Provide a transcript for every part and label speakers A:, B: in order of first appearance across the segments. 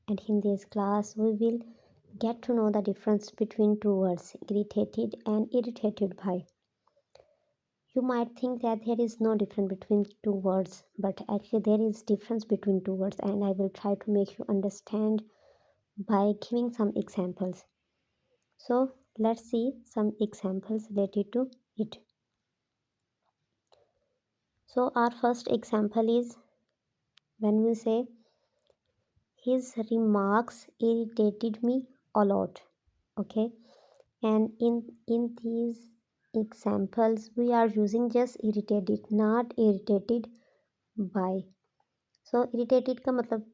A: and in this class we will get to know the difference between two words, irritated and irritated by. You might think that there is no difference between two words, but actually there is difference between two words, and I will try to make you understand by giving some examples. So let's see some examples related to it. So our first example is when we say his remarks irritated me a lot. Okay, and in these examples we are using just irritated, not irritated by. So irritated का मतलब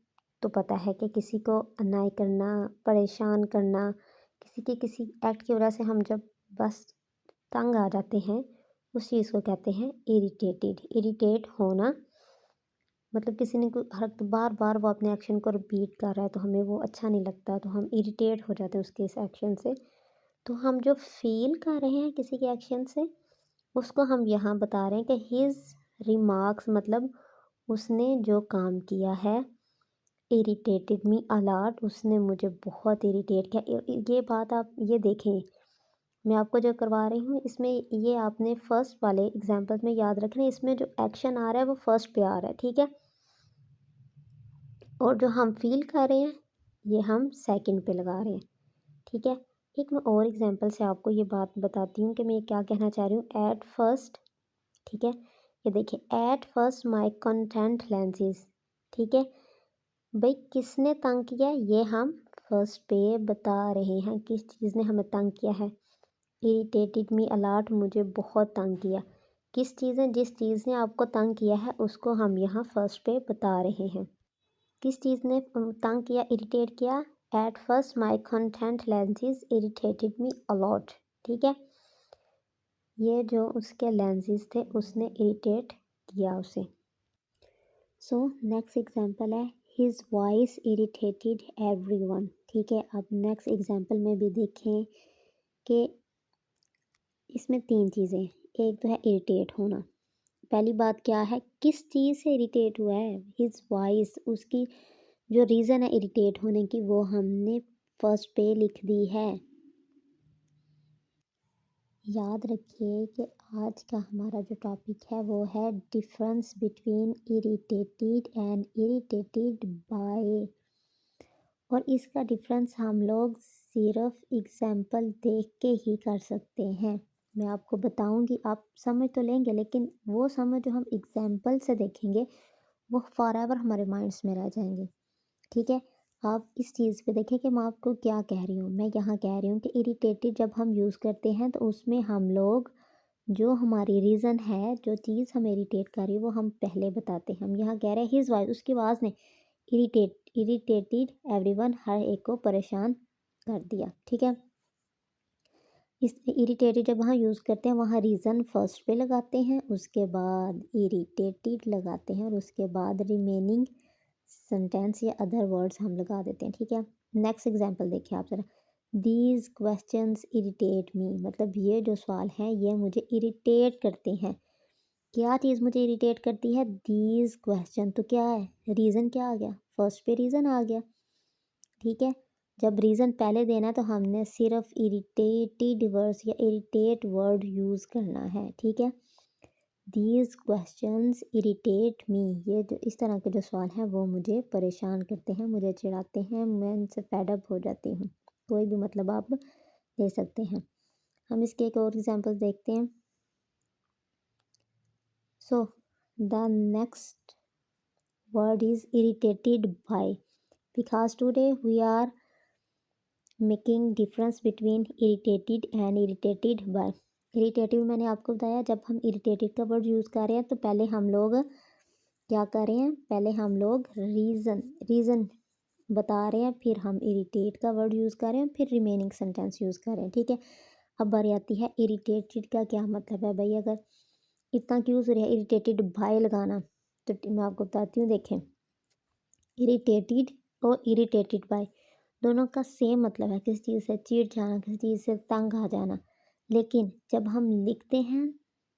A: तो पता है कि किसी को अनाय करना, परेशान करना, किसी के किसी एक्ट की वजह से हम जब बस तंग आ जाते हैं उस चीज़ को कहते हैं इरिटेटेड। इरिटेट होना मतलब किसी ने कोई हर बार बार वो अपने एक्शन को रिपीट कर रहा है तो हमें वो अच्छा नहीं लगता, तो हम इरिटेट हो जाते हैं उसके इस एक्शन से। तो हम जो फील कर रहे हैं किसी के एक्शन से उसको हम यहाँ बता रहे हैं कि हिज रिमार्क्स मतलब उसने जो काम किया है, इरिटेटेड मी अलॉट, उसने मुझे बहुत इरिटेट किया। ये बात आप ये देखें, मैं आपको जो करवा रही हूँ इसमें ये आपने फर्स्ट वाले एग्जांपल में याद रखना, इसमें जो एक्शन आ रहा है वो फर्स्ट पे आ रहा है, ठीक है, और जो हम फील कर रहे हैं ये हम सेकंड पे लगा रहे हैं, ठीक है। एक मैं और एग्जांपल से आपको ये बात बताती हूँ कि मैं क्या कहना चाह रही हूँ। एट फर्स्ट, ठीक है, ये देखिए, at first my content lenses, ठीक है भाई, किसने तंग किया ये हम फर्स्ट पे बता रहे हैं, किस चीज़ ने हमें तंग किया है। इरिटेटेड मी अलॉट, मुझे बहुत तंग किया। किस चीज़ ने, जिस चीज़ ने आपको तंग किया है उसको हम यहाँ फर्स्ट पे बता रहे हैं। किस चीज़ ने तंग किया, इरिटेट किया। At first my content lenses irritated me a lot, ठीक है, ये जो उसके लेंसेज थे उसने इरिटेट किया उसे। सो नेक्स्ट एग्जांपल है हिज वॉइस इरिटेटेड एवरीवन, ठीक है। अब नेक्स्ट एग्जांपल में भी देखें कि इसमें तीन चीज़ें, एक तो है इरिटेट होना। पहली बात क्या है, किस चीज़ से इरिटेट हुआ है, हिज वॉइस, उसकी जो रीज़न है इरिटेट होने की वो हमने फर्स्ट पे लिख दी है। याद रखिए कि आज का हमारा जो टॉपिक है वो है difference between irritated and irritated by, और इसका डिफरेंस हम लोग सिर्फ एग्जाम्पल देख के ही कर सकते हैं। मैं आपको बताऊंगी, आप समझ तो लेंगे, लेकिन वो समझ जो हम एग्जाम्पल से देखेंगे वो फॉरएवर हमारे माइंड्स में रह जाएंगे, ठीक है। आप इस चीज़ पे देखें कि मैं आपको क्या कह रही हूँ। मैं यहाँ कह रही हूँ कि इरिटेटेड जब हम यूज़ करते हैं तो उसमें हम लोग जो हमारी रीज़न है, जो चीज़ हमें इरिटेट कर रही है वो हम पहले बताते हैं। हम यहाँ कह रहे हैं हिज वॉइस, उसकी आवाज़ ने इरिटेटेड एवरीवन, हर एक को परेशान कर दिया, ठीक है। इस इरिटेटेड जब वहाँ यूज़ करते हैं वहाँ रीज़न फर्स्ट पे लगाते हैं, उसके बाद इरिटेटेड लगाते हैं और उसके बाद रिमेनिंग सेंटेंस या अदर वर्ड्स हम लगा देते हैं, ठीक है। नेक्स्ट एग्जांपल देखिए आप ज़रा, दीज क्वेश्चंस इरिटेट मी, मतलब ये जो सवाल हैं ये मुझे इरिटेट करते हैं। क्या चीज़ मुझे इरिटेट करती है, दीज क्वेश्चन, तो क्या है, रीज़न क्या आ गया, फर्स्ट पे रीज़न आ गया, ठीक है। जब रीज़न पहले देना है तो हमने सिर्फ इरिटेटेड वर्ड्स या इरिटेट वर्ड यूज़ करना है, ठीक है। दीज क्वेश्चंस इरिटेट मी, ये जो इस तरह के जो सवाल हैं वो मुझे परेशान करते हैं, मुझे चिढ़ाते हैं, मैं इनसे फेडअप हो जाती हूँ। कोई भी मतलब आप ले सकते हैं। हम इसके एक और एग्जांपल देखते हैं। So the next word is irritated by, because today we are making difference between irritated and irritated by. irritated मैंने आपको बताया, जब हम irritated का वर्ड यूज़ कर रहे हैं तो पहले हम लोग क्या कर रहे हैं, पहले हम लोग रीज़न बता रहे हैं, फिर हम इरिटेट का वर्ड यूज़ कर रहे हैं, फिर रिमेनिंग सेंटेंस यूज़ कर रहे हैं, ठीक है। अब बारी आती है इरिटेटेड का क्या मतलब है भाई, अगर इतना क्यों ज़रूरी है इरिटेटेड बाय लगाना, तो मैं आपको बताती हूँ। देखें, इरिटेटेड और इरिटेटेड बाय दोनों का सेम मतलब है, किसी चीज़ से चिढ़ जाना, किसी चीज़ से तंग आ जाना, लेकिन जब हम लिखते हैं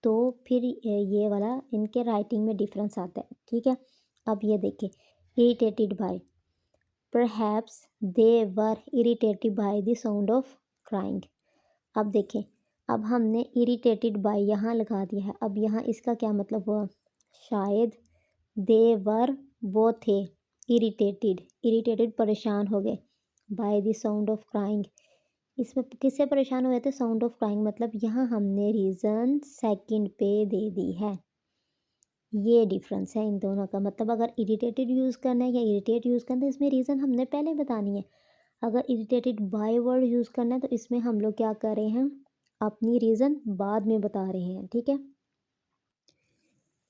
A: तो फिर ये वाला इनके राइटिंग में डिफरेंस आता है, ठीक है। अब ये देखिए, irritated by, perhaps they were irritated by the sound of crying. अब देखें, अब हमने इरिटेटेड बाय यहाँ लगा दिया है। अब यहाँ इसका क्या मतलब हुआ? शायद दे वर वो थे, इरिटेटेड परेशान हो गए, by the sound of crying. इसमें किससे परेशान हुए थे? Sound of crying. मतलब यहाँ हमने रीज़न सेकंड पे दे दी है। ये डिफरेंस है इन दोनों का। मतलब अगर इरिटेटेड यूज़ करना है या इरिटेट यूज़ करना है तो इसमें रीज़न हमने पहले बतानी है। अगर इरिटेटेड बाय वर्ड यूज़ करना है तो इसमें हम लोग क्या कर रहे हैं? अपनी रीज़न बाद में बता रहे हैं। ठीक है,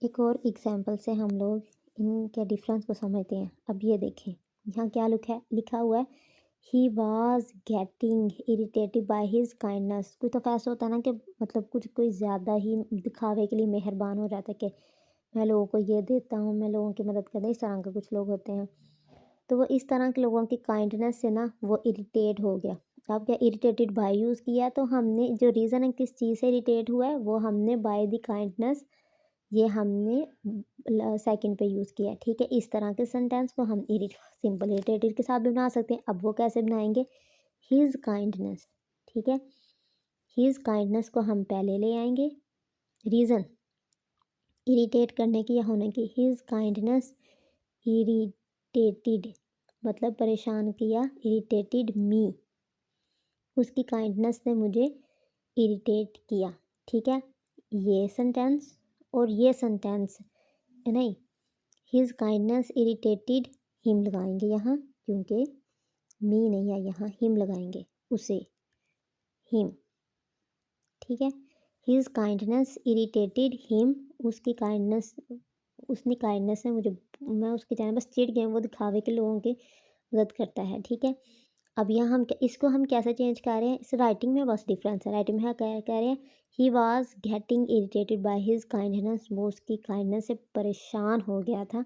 A: एक और एग्जांपल से हम लोग इनके डिफरेंस को समझते हैं। अब ये देखें, यहाँ क्या लिखा हुआ है, he was getting irritated by his kindness. कुछ तो ऐसा होता है ना कि मतलब कुछ कोई ज़्यादा ही दिखावे के लिए मेहरबान हो जाता है कि मैं लोगों को ये देता हूँ, मैं लोगों की मदद करता हूँ। इस तरह के कुछ लोग होते हैं, तो वो इस तरह के लोगों की काइंडनेस से ना वो इरिटेट हो गया। अब क्या इरिटेटेड बाय यूज़ किया, तो हमने जो रीज़न है किस चीज़ से इरिटेट हुआ है वो हमने बाय द काइंडनेस ये हमने सेकंड पे यूज़ किया है। ठीक है, इस तरह के सेंटेंस को हम सिंपल इरिटेटेड के साथ भी बना सकते हैं। अब वो कैसे बनाएंगे? His kindness. ठीक है, हिज काइंडनेस को हम पहले ले आएंगे, रीज़न इरिटेट करने की या होने की। हिज काइंडनेस इरिटेटेड मतलब परेशान किया, इरिटेटेड मी, उसकी काइंडनेस ने मुझे इरिटेट किया। ठीक है, ये सेंटेंस और ये सेंटेंस नहीं, हिज काइंडनेस इरिटेटेड हिम लगाएंगे यहाँ, क्योंकि मी नहीं है यहाँ, हिम लगाएंगे, उसे, हिम। ठीक है, हिज काइंडनेस इरिटेटेड हिम, उसकी काइंडनेस, उसने काइंडनेस से मुझे, मैं उसके जाने बस चिढ़ गया, वो दिखावे के लोगों की मदद करता है। ठीक है, अब यहाँ हम इसको हम कैसे चेंज कर रहे हैं? इस राइटिंग में बस डिफरेंस है। राइटिंग में कह रहे हैं he was getting irritated by his kindness, वो उसकी काइंडनेस से परेशान हो गया था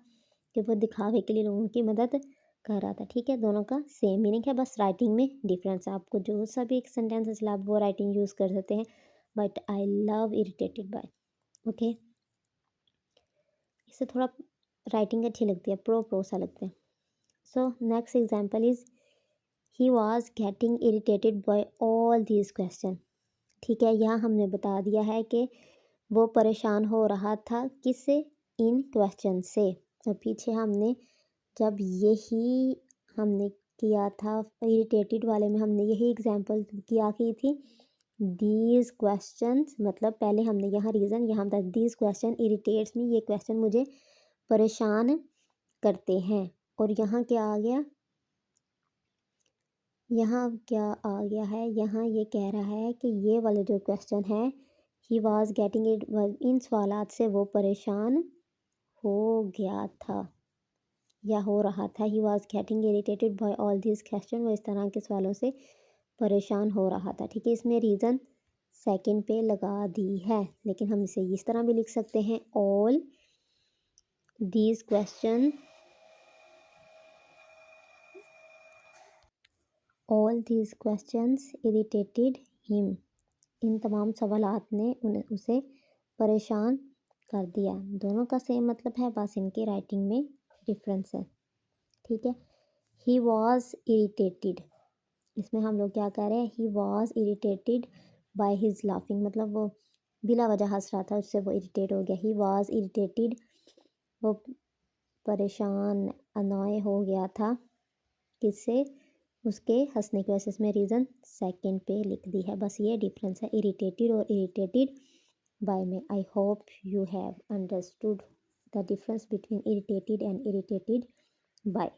A: कि वो दिखावे के लिए लोगों की मदद कर रहा था। ठीक है, दोनों का सेम मीनिंग है, बस राइटिंग में डिफरेंस है। आपको जो सा भी एक सेंटेंस है आप वो राइटिंग यूज़ कर सकते हैं, but I love irritated by. Okay, इससे थोड़ा राइटिंग अच्छी लगती है, प्रो सा लगता है। So next example is he was getting irritated by all these question. ठीक है, यहाँ हमने बता दिया है कि वो परेशान हो रहा था किससे? इन क्वेश्चन से। और पीछे हमने जब यही हमने किया था इरिटेटेड वाले में, हमने यही एग्जाम्पल किया की थी, दीज क्वेश्चंस, मतलब पहले हमने यहाँ रीज़न, यहाँ था दीज क्वेश्चन इरिटेट्स मी, ये क्वेश्चन मुझे परेशान करते हैं। और यहाँ क्या आ गया? यहाँ क्या आ गया है? यहाँ ये कह रहा है कि ये वाला जो क्वेश्चन है, ही वॉज गेटिंग इट, इन सवालात से वो परेशान हो गया था या हो रहा था। He was getting irritated by all this question, वो इस तरह के सवालों से परेशान हो रहा था। ठीक है, इसमें रीज़न सेकंड पे लगा दी है, लेकिन हम इसे इस तरह भी लिख सकते हैं, all these question, all these questions irritated him, इन तमाम सवालात ने उसे परेशान कर दिया। दोनों का सेम मतलब है, बस इनकी राइटिंग में डिफरेंस है। ठीक है, ही वॉज इरिटेटेड, इसमें हम लोग क्या कह रहे हैं? He was irritated by his laughing, मतलब वो बिला वजह हंस रहा था, उससे वो इरिटेट हो गया। ही वॉज इरिटेटेड, वो परेशान, अनॉय हो गया था किससे? उसके हंसने की वजह से। इसमें रीज़न सेकंड पे लिख दी है, बस ये डिफरेंस है इरिटेटेड और इरिटेटेड बाय में। I hope you have understood the difference between irritated and irritated by.